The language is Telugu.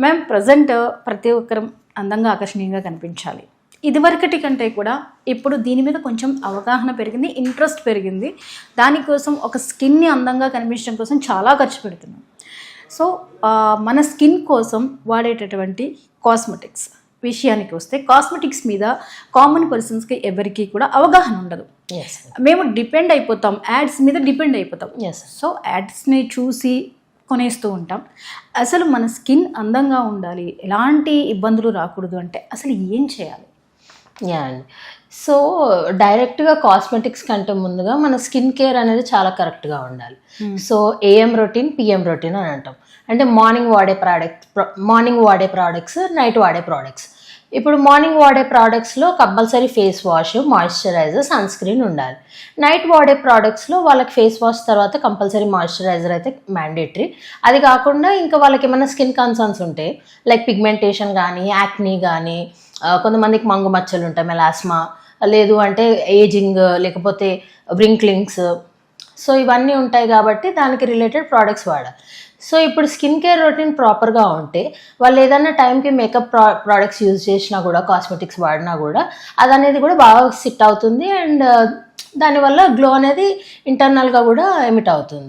మ్యామ్ ప్రజెంట్ ప్రతి ఒక్కరం అందంగా ఆకర్షణీయంగా కనిపించాలి. ఇదివరకటి కంటే కూడా ఇప్పుడు దీని మీద కొంచెం అవగాహన పెరిగింది, ఇంట్రెస్ట్ పెరిగింది. దానికోసం ఒక స్కిన్ని అందంగా కనిపించడం కోసం చాలా ఖర్చు పెడుతున్నాం. సో మన స్కిన్ కోసం వాడేటటువంటి కాస్మెటిక్స్ విషయానికి వస్తే, కాస్మెటిక్స్ మీద కామన్ పర్సన్స్కి ఎవరికి కూడా అవగాహన ఉండదు. మేము డిపెండ్ అయిపోతాం, యాడ్స్ మీద డిపెండ్ అయిపోతాం. సో యాడ్స్ని చూసి కొనేస్తూ ఉంటాం. అసలు మన స్కిన్ అందంగా ఉండాలి, ఎలాంటి ఇబ్బందులు రాకూడదు అంటే అసలు ఏం చేయాలి? యా అండి. సో డైరెక్ట్గా కాస్మెటిక్స్ కంటే ముందుగా మన స్కిన్ కేర్ అనేది చాలా కరెక్ట్గా ఉండాలి. So AM routine, PM routine అని అంటాం. అంటే మార్నింగ్ వాడే ప్రోడక్ట్స్, నైట్ వాడే ప్రోడక్ట్స్. ఇప్పుడు మార్నింగ్ వాడే ప్రోడక్ట్స్లో compulsory face wash, moisturiser, sunscreen ఉండాలి. నైట్ వాడే ప్రోడక్ట్స్లో వాళ్ళకి ఫేస్ వాష్ తర్వాత కంపల్సరీ మాయిశ్చరైజర్ అయితే మ్యాండేటరీ. అది కాకుండా ఇంకా వాళ్ళకి ఏమైనా స్కిన్ కన్సర్న్స్ ఉంటే లైక్ పిగ్మెంటేషన్ కానీ, యాక్నీ కానీ, కొంతమందికి మంగు మచ్చలు ఉంటాయి, మెలాస్మా, లేదు అంటే ఏజింగ్, లేకపోతే వ్రింక్లింగ్స్, సో ఇవన్నీ ఉంటాయి కాబట్టి దానికి రిలేటెడ్ ప్రోడక్ట్స్ వాడాలి. సో ఇప్పుడు స్కిన్ కేర్ రొటీన్ ప్రాపర్గా ఉంటే వాళ్ళు ఏదైనా టైంకి మేకప్ ప్రోడక్ట్స్ యూజ్ చేసినా కూడా, కాస్మెటిక్స్ వాడినా కూడా అది అనేది కూడా బాగా సిట్ అవుతుంది. అండ్ దానివల్ల గ్లో అనేది ఇంటర్నల్గా కూడా ఎమిట్ అవుతుంది.